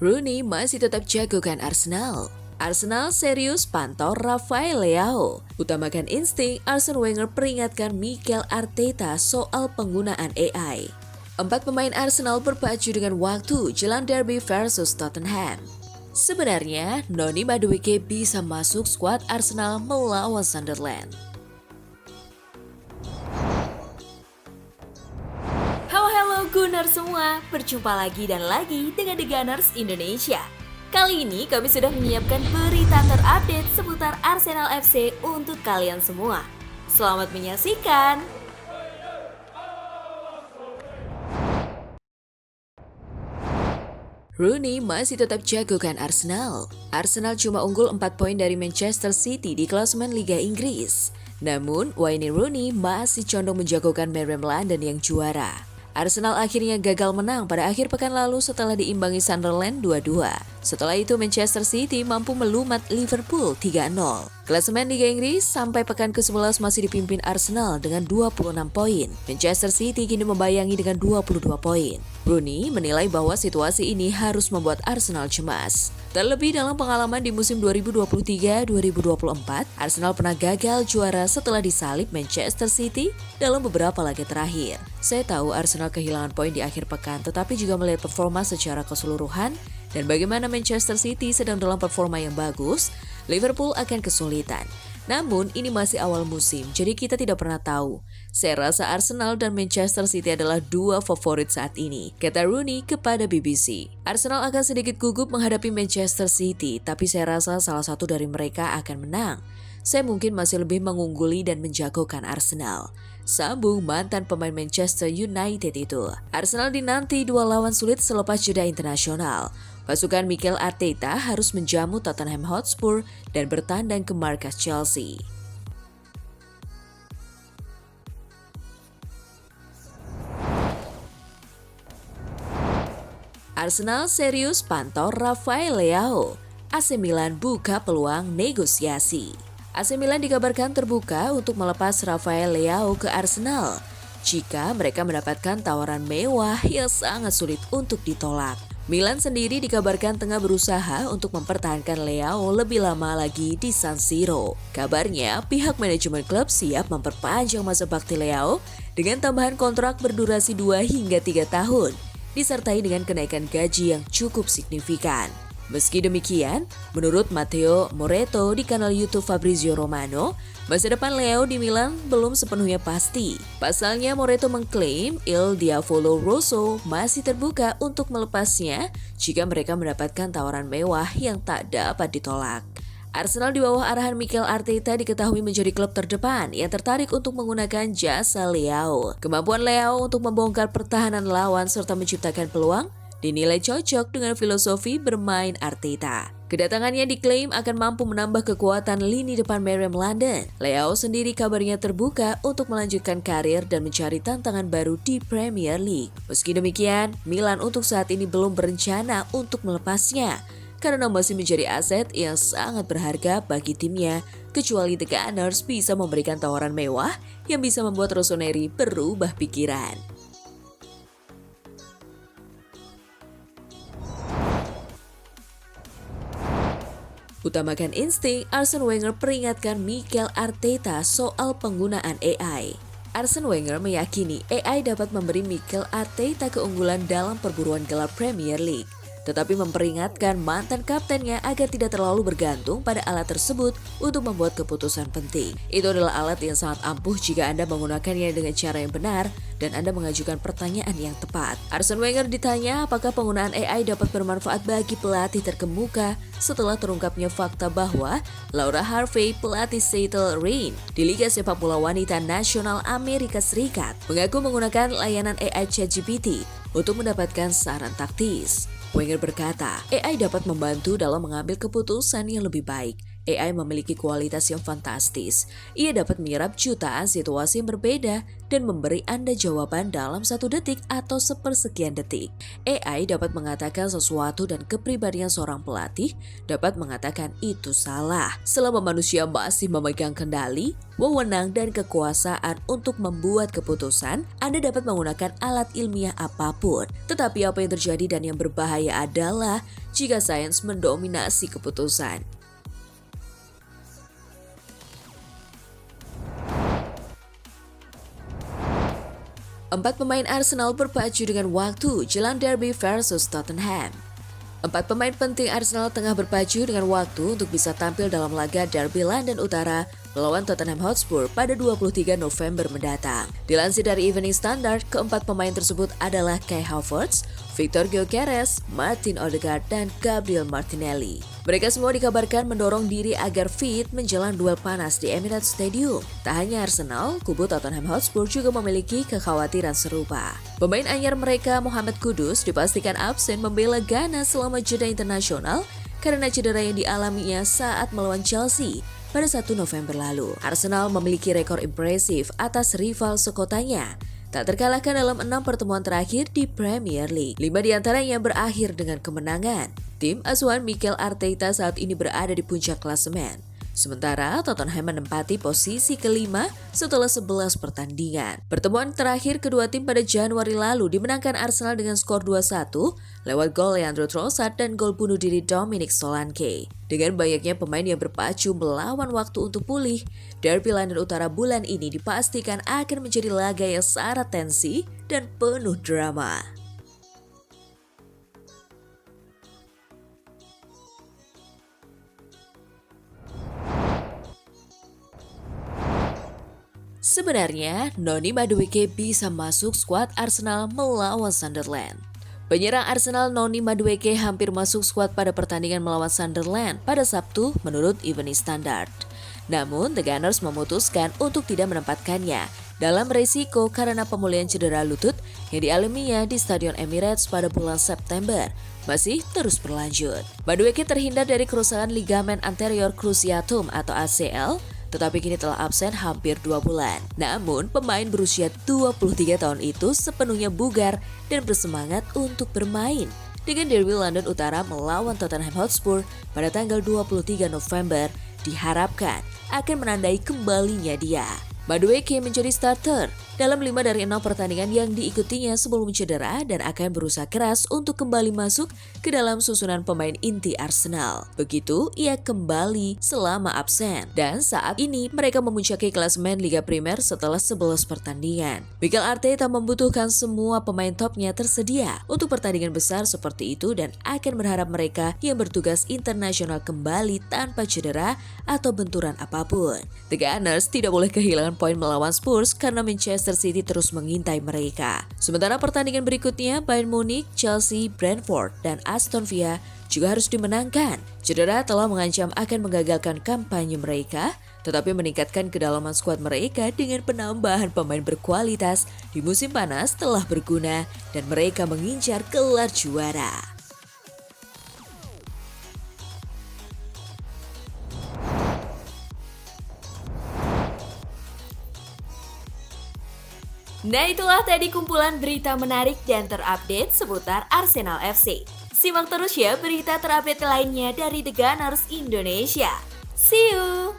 Rooney masih tetap jagokan Arsenal. Arsenal serius pantau Rafael Leao. Utamakan insting, Arsene Wenger peringatkan Mikel Arteta soal penggunaan AI. 4 pemain Arsenal berpacu dengan waktu jelang derby versus Tottenham. Sebenarnya, Noni Madueke bisa masuk skuad Arsenal melawan Sunderland. Halo Gunners semua, berjumpa lagi dan lagi dengan The Gunners Indonesia. Kali ini kami sudah menyiapkan berita terupdate seputar Arsenal FC untuk kalian semua. Selamat menyaksikan! Rooney masih tetap jagokan Arsenal. Arsenal cuma unggul 4 poin dari Manchester City di klasemen Liga Inggris. Namun, Wayne Rooney masih condong menjagokan Merriam London yang juara. Arsenal akhirnya gagal menang pada akhir pekan lalu setelah diimbangi Sunderland 2-2. Setelah itu Manchester City mampu melumat Liverpool 3-0. Klasemen Liga Inggris sampai pekan ke-11 masih dipimpin Arsenal dengan 26 poin. Manchester City kini membayangi dengan 22 poin. Rooney menilai bahwa situasi ini harus membuat Arsenal cemas. Terlebih dalam pengalaman di musim 2023-2024, Arsenal pernah gagal juara setelah disalip Manchester City dalam beberapa laga terakhir. Saya tahu Arsenal kehilangan poin di akhir pekan, tetapi juga melihat performa secara keseluruhan dan bagaimana Manchester City sedang dalam performa yang bagus, Liverpool akan kesulitan. Namun, ini masih awal musim, jadi kita tidak pernah tahu. Saya rasa Arsenal dan Manchester City adalah dua favorit saat ini, kata Rooney kepada BBC. Arsenal akan sedikit gugup menghadapi Manchester City, tapi saya rasa salah satu dari mereka akan menang. Saya mungkin masih lebih mengungguli dan menjagokan Arsenal. Sambung mantan pemain Manchester United itu. Arsenal dinanti dua lawan sulit selepas jeda internasional. Pasukan Mikel Arteta harus menjamu Tottenham Hotspur dan bertandang ke markas Chelsea. Arsenal serius pantau Rafael Leao. AC Milan buka peluang negosiasi. AC Milan dikabarkan terbuka untuk melepas Rafael Leao ke Arsenal jika mereka mendapatkan tawaran mewah yang sangat sulit untuk ditolak. Milan sendiri dikabarkan tengah berusaha untuk mempertahankan Leao lebih lama lagi di San Siro. Kabarnya, pihak manajemen klub siap memperpanjang masa bakti Leao dengan tambahan kontrak berdurasi 2 hingga 3 tahun, disertai dengan kenaikan gaji yang cukup signifikan. Meski demikian, menurut Matteo Moretto di kanal YouTube Fabrizio Romano, masa depan Leao di Milan belum sepenuhnya pasti. Pasalnya, Moretto mengklaim Il Diavolo Rosso masih terbuka untuk melepasnya jika mereka mendapatkan tawaran mewah yang tak dapat ditolak. Arsenal di bawah arahan Mikel Arteta diketahui menjadi klub terdepan yang tertarik untuk menggunakan jasa Leao. Kemampuan Leao untuk membongkar pertahanan lawan serta menciptakan peluang dinilai cocok dengan filosofi bermain Arteta. Kedatangannya diklaim akan mampu menambah kekuatan lini depan Merriam London. Leao sendiri kabarnya terbuka untuk melanjutkan karir dan mencari tantangan baru di Premier League. Meski demikian, Milan untuk saat ini belum berencana untuk melepasnya karena masih menjadi aset yang sangat berharga bagi timnya, kecuali The Gunners bisa memberikan tawaran mewah yang bisa membuat Rossoneri berubah pikiran. Utamakan insting, Arsene Wenger peringatkan Mikel Arteta soal penggunaan AI. Arsene Wenger meyakini AI dapat memberi Mikel Arteta keunggulan dalam perburuan gelar Premier League, tetapi memperingatkan mantan kaptennya agar tidak terlalu bergantung pada alat tersebut untuk membuat keputusan penting. Itu adalah alat yang sangat ampuh jika Anda menggunakannya dengan cara yang benar dan Anda mengajukan pertanyaan yang tepat. Arsene Wenger ditanya apakah penggunaan AI dapat bermanfaat bagi pelatih terkemuka setelah terungkapnya fakta bahwa Laura Harvey, pelatih Seattle Reign di Liga Sepak Bola Wanita Nasional Amerika Serikat, mengaku menggunakan layanan AI ChatGPT untuk mendapatkan saran taktis. Wenger berkata, AI dapat membantu dalam mengambil keputusan yang lebih baik AI memiliki kualitas yang fantastis. Ia dapat menyerap jutaan situasi yang berbeda dan memberi Anda jawaban dalam 1 detik atau sepersekian detik. AI dapat mengatakan sesuatu dan kepribadian seorang pelatih dapat mengatakan itu salah. Selama manusia masih memegang kendali, wewenang dan kekuasaan untuk membuat keputusan, Anda dapat menggunakan alat ilmiah apapun. Tetapi apa yang terjadi dan yang berbahaya adalah jika sains mendominasi keputusan. Empat pemain Arsenal berpacu dengan waktu jelang derby versus Tottenham. 4 pemain penting Arsenal tengah berpacu dengan waktu untuk bisa tampil dalam laga derby London Utara melawan Tottenham Hotspur pada 23 November mendatang. Dilansir dari Evening Standard, keempat pemain tersebut adalah Kai Havertz, Victor Gyökeres, Martin Odegaard, dan Gabriel Martinelli. Mereka semua dikabarkan mendorong diri agar fit menjelang duel panas di Emirates Stadium. Tak hanya Arsenal, kubu Tottenham Hotspur juga memiliki kekhawatiran serupa. Pemain anyar mereka, Mohamed Kudus, dipastikan absen membela Ghana selama jeda internasional karena cedera yang dialaminya saat melawan Chelsea pada 1 November lalu. Arsenal memiliki rekor impresif atas rival sekotanya. Tak terkalahkan dalam 6 pertemuan terakhir di Premier League. 5 diantaranya berakhir dengan kemenangan. Tim asuhan Mikel Arteta saat ini berada di puncak klasemen. Sementara Tottenham menempati posisi kelima setelah 11 pertandingan. Pertemuan terakhir kedua tim pada Januari lalu dimenangkan Arsenal dengan skor 2-1 lewat gol Leandro Trossard dan gol bunuh diri Dominic Solanke. Dengan banyaknya pemain yang berpacu melawan waktu untuk pulih, derby London Utara bulan ini dipastikan akan menjadi laga yang syarat tensi dan penuh drama. Sebenarnya, Noni Madueke bisa masuk skuad Arsenal melawan Sunderland. Penyerang Arsenal Noni Madueke hampir masuk skuad pada pertandingan melawan Sunderland pada Sabtu menurut Evening Standard. Namun, The Gunners memutuskan untuk tidak menempatkannya dalam resiko karena pemulihan cedera lutut yang dialaminya di Stadion Emirates pada bulan September masih terus berlanjut. Madueke terhindar dari kerusakan ligamen anterior cruciatum atau ACL, tetapi kini telah absen hampir 2 bulan. Namun, pemain berusia 23 tahun itu sepenuhnya bugar dan bersemangat untuk bermain. Dengan derby London Utara melawan Tottenham Hotspur pada tanggal 23 November, diharapkan akan menandai kembalinya dia. Madueke menjadi starter dalam 5 dari 6 pertandingan yang diikutinya sebelum cedera dan akan berusaha keras untuk kembali masuk ke dalam susunan pemain inti Arsenal. Begitu ia kembali selama absen. Dan saat ini mereka memuncaki klasemen Liga Primer setelah 11 pertandingan. Mikel Arteta membutuhkan semua pemain topnya tersedia untuk pertandingan besar seperti itu dan akan berharap mereka yang bertugas internasional kembali tanpa cedera atau benturan apapun. The Gunners tidak boleh kehilangan poin melawan Spurs karena Manchester City terus mengintai mereka. Sementara pertandingan berikutnya Bayern Munich, Chelsea, Brentford, dan Aston Villa juga harus dimenangkan. Cedera telah mengancam akan menggagalkan kampanye mereka, tetapi meningkatkan kedalaman skuad mereka dengan penambahan pemain berkualitas di musim panas telah berguna dan mereka mengincar gelar juara. Nah, itulah tadi kumpulan berita menarik dan terupdate seputar Arsenal FC. Simak terus ya berita terupdate lainnya dari The Gunners Indonesia. See you!